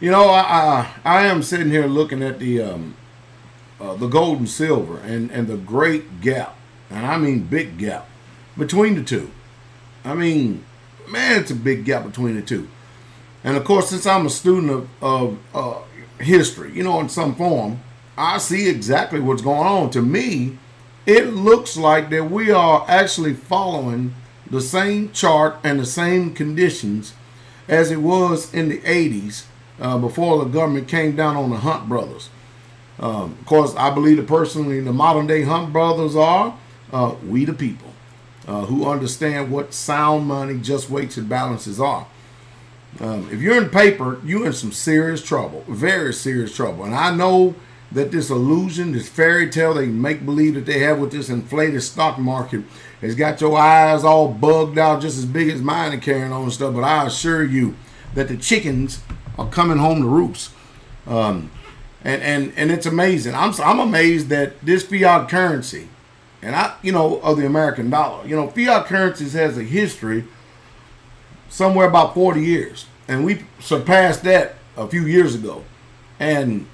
You know, I am sitting here looking at the gold and silver and the great gap, and I mean big gap between the two. I mean, man, it's a big gap between the two. And of course, since I'm a student of history, you know, in some form, I see exactly what's going on. To me, it looks like that we are actually following the same chart and the same conditions as it was in the 80s before the government came down on the Hunt brothers. Of course, I believe that personally the modern day Hunt brothers are we the people who understand what sound money, just weights, and balances are. If you're in paper, you're in some serious trouble, very serious trouble. And I know that this illusion, this fairy tale they make believe that they have with this inflated stock market has got your eyes all bugged out just as big as mine and carrying on and stuff. But I assure you that the chickens are coming home to roost. And it's amazing. I'm amazed that this fiat currency, and of the American dollar, fiat currencies has a history somewhere about 40 years. And we surpassed that a few years ago. And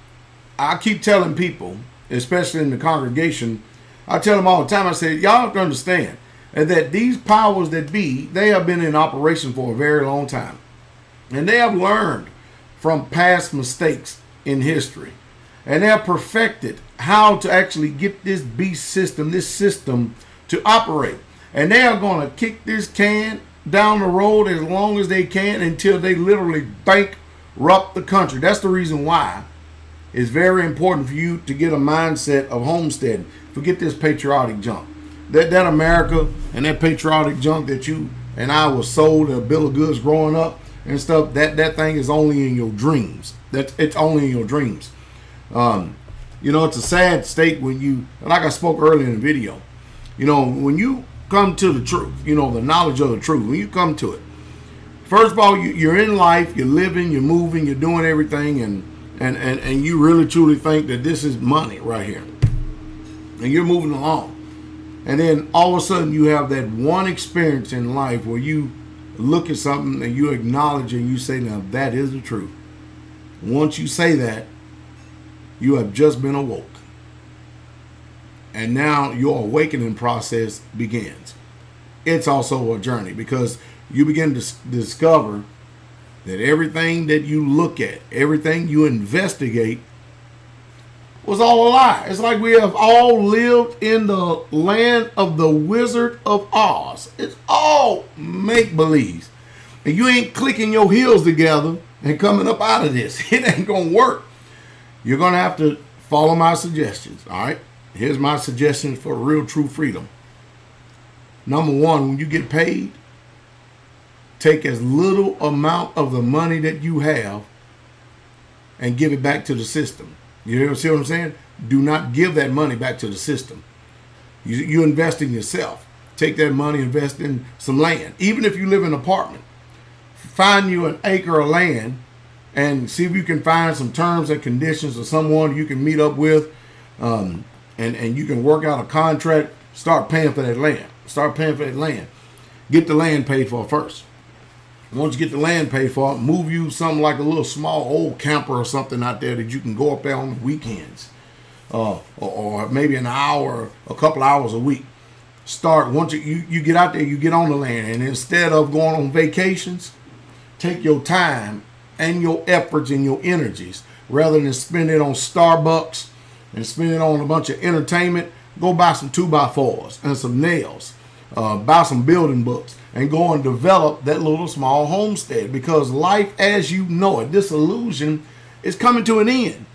I keep telling people, especially in the congregation, I tell them all the time, I say, y'all have to understand that these powers that be, they have been in operation for a very long time. And they have learned from past mistakes in history. And they have perfected how to actually get this beast system, this system to operate. And they are going to kick this can down the road as long as they can until they literally bankrupt the country. That's the reason why it's very important for you to get a mindset of homesteading. Forget this patriotic junk. That America and that patriotic junk that you and I was sold a bill of goods growing up and stuff, that thing is only in your dreams. It's only in your dreams. It's a sad state when you, like I spoke earlier in the video, when you come to the truth, the knowledge of the truth, when you come to it, first of all, you're in life, you're living, you're moving, you're doing everything, and you really truly think that this is money right here. And you're moving along. And then all of a sudden you have that one experience in life where you look at something and you acknowledge it and you say, now that is the truth. Once you say that, you have just been awoke. And now your awakening process begins. It's also a journey because you begin to discover that everything that you look at, everything you investigate was all a lie. It's like we have all lived in the land of the Wizard of Oz. It's all make-believe. And you ain't clicking your heels together and coming up out of this. It ain't going to work. You're going to have to follow my suggestions, all right? Here's my suggestions for real, true freedom. Number one, when you get paid, take as little amount of the money that you have and give it back to the system. You see what I'm saying? Do not give that money back to the system. You invest in yourself. Take that money, invest in some land. Even if you live in an apartment, find you an acre of land and see if you can find some terms and conditions or someone you can meet up with, and you can work out a contract. Start paying for that land. Start paying for that land. Get the land paid for first. Once you get the land paid for, move you something like a little small old camper or something out there that you can go up there on the weekends, or maybe an hour, a couple hours a week. Start once you get out there, you get on the land, and instead of going on vacations, take your time and your efforts and your energies rather than spend it on Starbucks and spend it on a bunch of entertainment. Go buy some 2x4s and some nails, buy some building books, and go and develop that little small homestead, because life as you know it, this illusion, is coming to an end.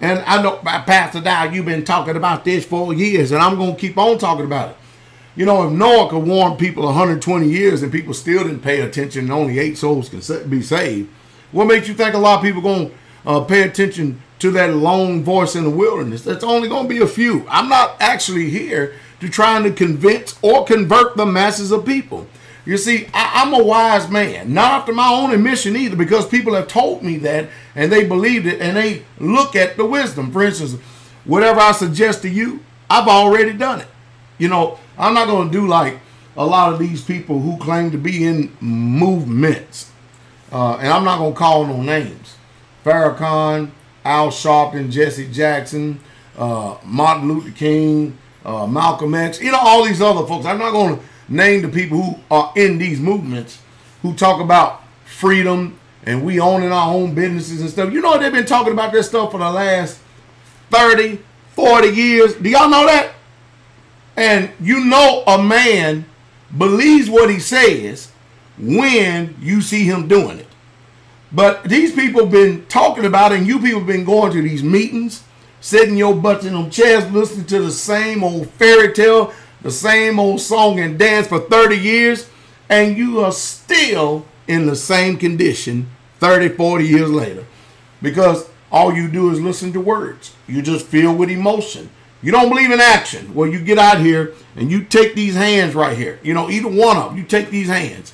And I know, Pastor Dow, you've been talking about this for years, and I'm going to keep on talking about it. If Noah could warn people 120 years and people still didn't pay attention and only 8 souls can be saved, what makes you think a lot of people going to pay attention to that lone voice in the wilderness? That's only going to be a few. I'm not actually here to try to convince or convert the masses of people. You see, I'm a wise man, not after my own admission either, because people have told me that and they believed it and they look at the wisdom. For instance, whatever I suggest to you, I've already done it. I'm not going to do like a lot of these people who claim to be in movements. And I'm not going to call no names. Farrakhan, Al Sharpton, Jesse Jackson, Martin Luther King, Malcolm X, all these other folks. I'm not going to name the people who are in these movements who talk about freedom and we owning our own businesses and stuff. They've been talking about this stuff for the last 30, 40 years. Do y'all know that? And a man believes what he says when you see him doing it. But these people have been talking about it, and you people have been going to these meetings, sitting your butts in them chairs, listening to the same old fairy tale, the same old song and dance for 30 years, and you are still in the same condition 30, 40 years later. Because all you do is listen to words. You just feel with emotion. You don't believe in action. Well, you get out here and you take these hands right here. Either one of them. You take these hands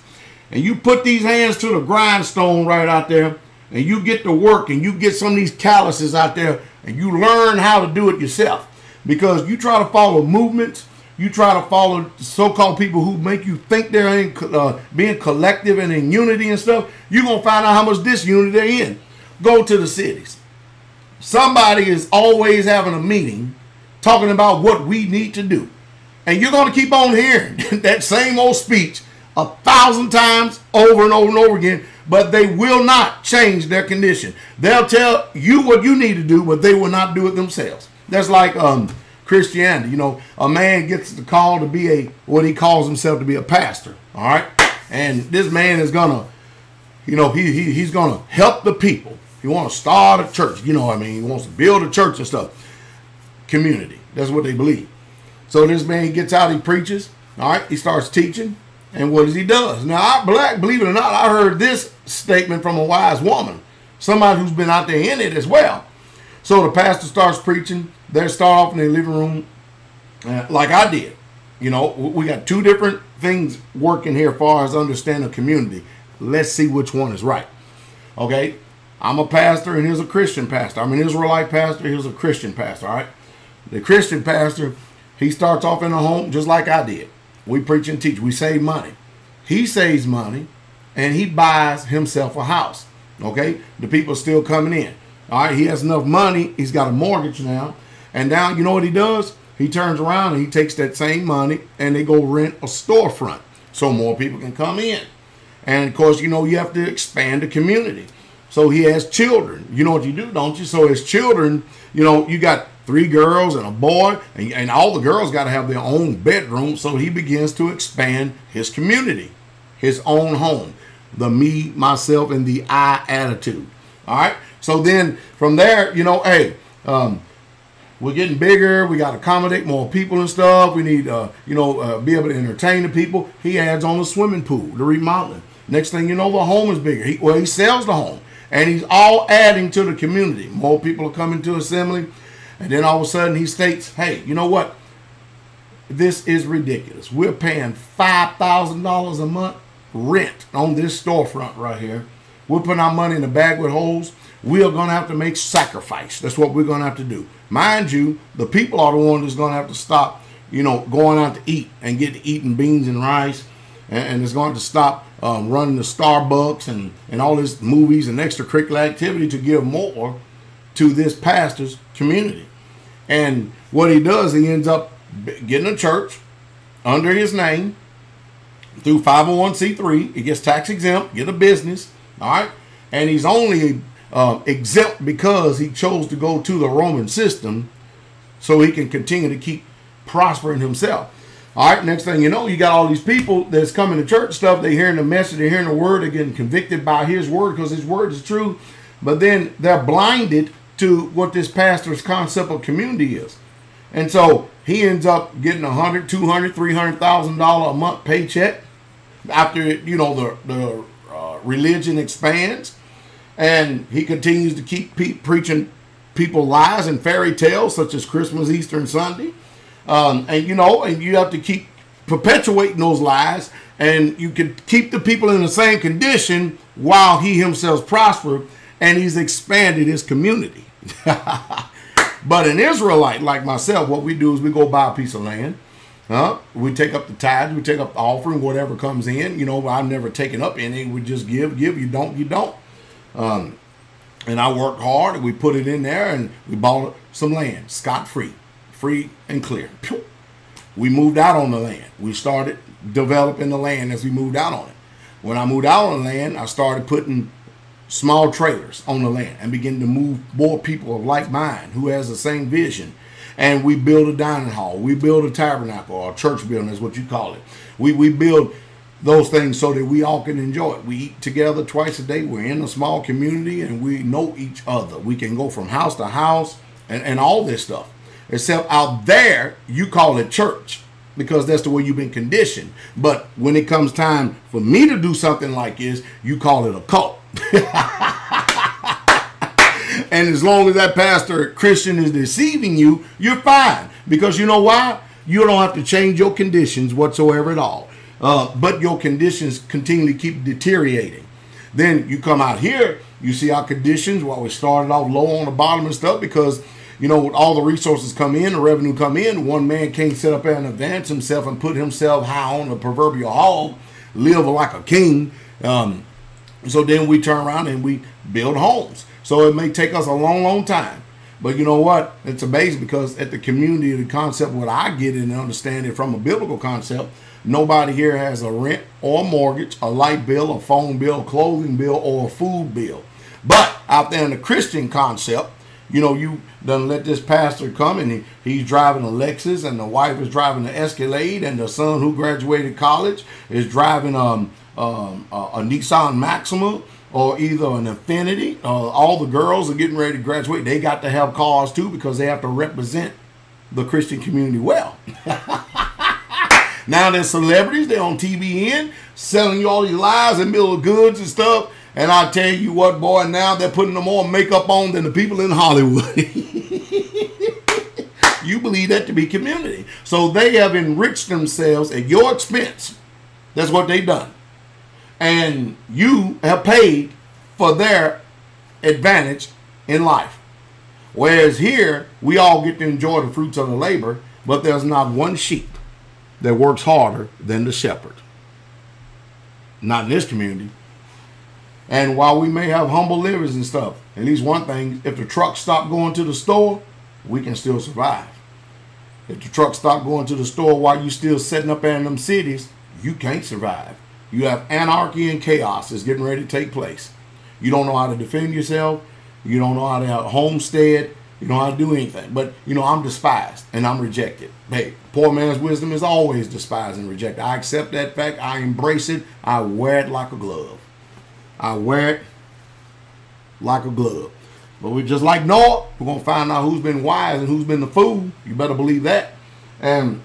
and you put these hands to the grindstone right out there, and you get to work and you get some of these calluses out there and you learn how to do it yourself. Because you try to follow movements, you try to follow so-called people who make you think they're in, being collective and in unity and stuff, you're going to find out how much disunity they're in. Go to the cities. Somebody is always having a meeting talking about what we need to do. And you're going to keep on hearing that same old speech 1,000 times over and over and over again, but they will not change their condition. They'll tell you what you need to do, but they will not do it themselves. That's like Christianity. A man gets the call to be what he calls himself to be a pastor. All right. And this man is going to, he's going to help the people. He wants to start a church. He wants to build a church and stuff. Community. That's what they believe. So this man gets out, he preaches. All right. He starts teaching. And what does he does? Now, believe it or not, I heard this statement from a wise woman. Somebody who's been out there in it as well. So the pastor starts preaching. They start off in their living room like I did. We got two different things working here as far as understanding the community. Let's see which one is right. Okay? I'm a pastor and here's a Christian pastor. I'm an Israelite pastor. Here's a Christian pastor. All right? The Christian pastor, he starts off in a home just like I did. We preach and teach. We save money. He saves money and he buys himself a house. Okay? The people are still coming in. All right? He has enough money. He's got a mortgage now. And now, you know what he does? He turns around and he takes that same money and they go rent a storefront so more people can come in. And of course, you have to expand the community. So he has children. You know what you do, don't you? So his children, you got 3 girls and a boy, and all the girls got to have their own bedroom. So he begins to expand his community, his own home, the me, myself, and the I attitude. All right. So then from there, we're getting bigger. We got to accommodate more people and stuff. We need, be able to entertain the people. He adds on the swimming pool, the remodeling. Next thing you know, the home is bigger. He sells the home, and he's all adding to the community. More people are coming to assembly. And then all of a sudden he states, hey, you know what? This is ridiculous. We're paying $5,000 a month rent on this storefront right here. We're putting our money in a bag with holes. We are going to have to make sacrifice. That's what we're going to have to do. Mind you, the people are the ones that's going to have to stop, going out to eat and get eating beans and rice. And it's going to stop running the Starbucks and all this movies and extracurricular activity to give more to this pastor's community. And what he does, he ends up getting a church under his name through 501c3. He gets tax exempt, get a business, all right? And he's only exempt because he chose to go to the Roman system so he can continue to keep prospering himself. All right, next thing you know, you got all these people that's coming to church stuff. They're hearing the message, they're hearing the word, they're getting convicted by his word because his word is true. But then they're blinded to what this pastor's concept of community is. And so he ends up getting $100,000, $200,000, $300,000 a month paycheck after, the religion expands. And he continues to keep preaching people lies and fairy tales such as Christmas, Easter, and Sunday. And you have to keep perpetuating those lies, and you can keep the people in the same condition while he himself prospered, and he's expanded his community. But an Israelite like myself, what we do is we go buy a piece of land. We take up the tithe, we take up the offering, whatever comes in. I've never taken up any. We just give. You don't. And I worked hard, and we put it in there, and we bought some land, scot-free, free and clear. We moved out on the land. We started developing the land as we moved out on it. When I moved out on the land, I started putting small trailers on the land and began to move more people of like mind who has the same vision. And we build a dining hall. We build a tabernacle, or a church building is what you call it. We build those things so that we all can enjoy it. We eat together twice a day. We're in a small community and we know each other. We can go from house to house and all this stuff. Except out there, you call it church because that's the way you've been conditioned. But when it comes time for me to do something like this, you call it a cult. And as long as that pastor Christian is deceiving you, you're fine. Because you know why? You don't have to change your conditions whatsoever at all. But your conditions continually keep deteriorating. Then you come out here, you see our conditions, well, we started off low on the bottom and stuff because, you know, all the resources come in, the revenue come in. One man can't sit up there and advance himself and put himself high on the proverbial hog, live like a king. So then we turn around and we build homes. So it may take us a long, long time. But you know what? It's amazing because at the community, the concept, what I get and understand it from a biblical concept, nobody here has a rent or a mortgage, a light bill, a phone bill, a clothing bill, or a food bill. But out there in the Christian concept, you know, you done let this pastor come and he's driving a Lexus and the wife is driving an Escalade and the son who graduated college is driving a Nissan Maxima or either an Infiniti. All the girls are getting ready to graduate. They got to have cars too because they have to represent the Christian community well. Now they're celebrities. They're on TBN selling you all these lies and bill of goods and stuff. And I tell you what, boy, now they're putting more makeup on than the people in Hollywood. You believe that to be community. So they have enriched themselves at your expense. That's what they've done. And you have paid for their advantage in life. Whereas here, we all get to enjoy the fruits of the labor, but there's not one sheep that works harder than the shepherd. Not in this community. And while we may have humble livers and stuff, at least one thing, if the trucks stop going to the store, we can still survive. If the trucks stop going to the store while you still setting up in them cities, you can't survive. You have anarchy and chaos that's getting ready to take place. You don't know how to defend yourself. You don't know how to have a homestead. You don't know how to do anything. But, you know, I'm despised and I'm rejected. Hey, poor man's wisdom is always despised and rejected. I accept that fact. I embrace it. I wear it like a glove. I wear it like a glove. But we're just like Noah. We're going to find out who's been wise and who's been the fool. You better believe that. And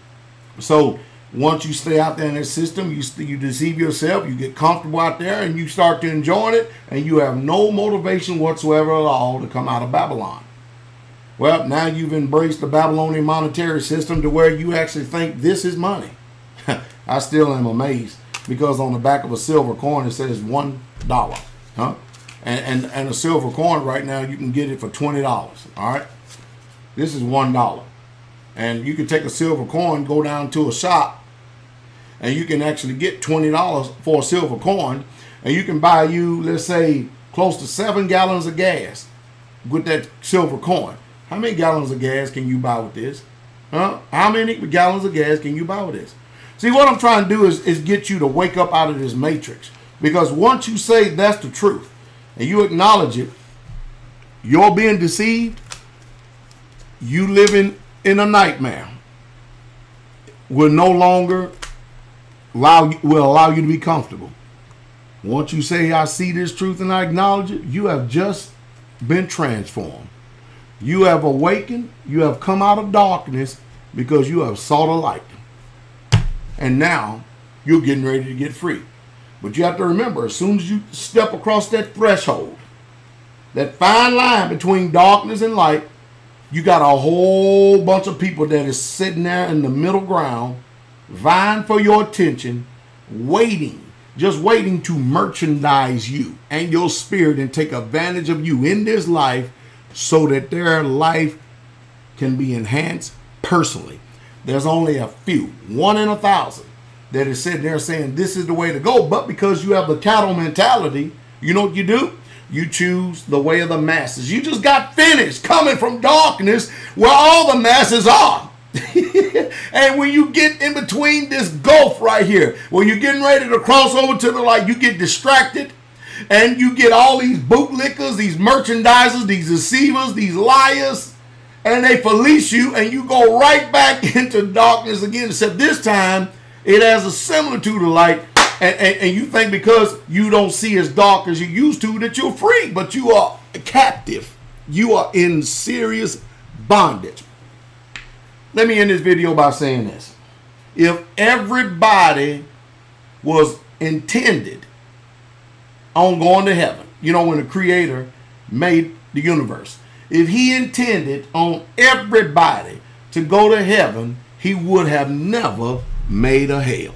so once you stay out there in that system, you deceive yourself. You get comfortable out there and you start to enjoy it. And you have no motivation whatsoever at all to come out of Babylon. Well, now you've embraced the Babylonian monetary system to where you actually think this is money. I still am amazed. Because on the back of a silver coin it says $1, huh? And a silver coin right now you can get it for $20. All right, this is $1, and you can take a silver coin, go down to a shop, and you can actually get $20 for a silver coin, and you can buy you, let's say, close to 7 gallons of gas with that silver coin. How many gallons of gas can you buy with this? Huh? How many gallons of gas can you buy with this? See, what I'm trying to do is get you to wake up out of this matrix. Because once you say that's the truth and you acknowledge it, you're being deceived, you living in a nightmare will no longer allow you to be comfortable. Once you say, I see this truth and I acknowledge it, you have just been transformed. You have awakened. You have come out of darkness because you have sought a light. And now you're getting ready to get free. But you have to remember, as soon as you step across that threshold, that fine line between darkness and light, you got a whole bunch of people that is sitting there in the middle ground, vying for your attention, waiting, just waiting to merchandise you and your spirit and take advantage of you in this life so that their life can be enhanced personally. There's only a few, 1 in 1,000, that is sitting there saying this is the way to go. But because you have the cattle mentality, you know what you do? you choose the way of the masses. You just got finished coming from darkness where all the masses are. And when you get in between this gulf right here, where you're getting ready to cross over to the light, you get distracted. And you get all these bootlickers, these merchandisers, these deceivers, these liars, and they fleece you, and you go right back into darkness again, except this time it has a similitude of light, and you think because you don't see as dark as you used to that you're free, but you are captive. You are in serious bondage. Let me end this video by saying this. If everybody was intended on going to heaven, you know, when the Creator made the universe, if he intended on everybody to go to heaven, he would have never made a hell.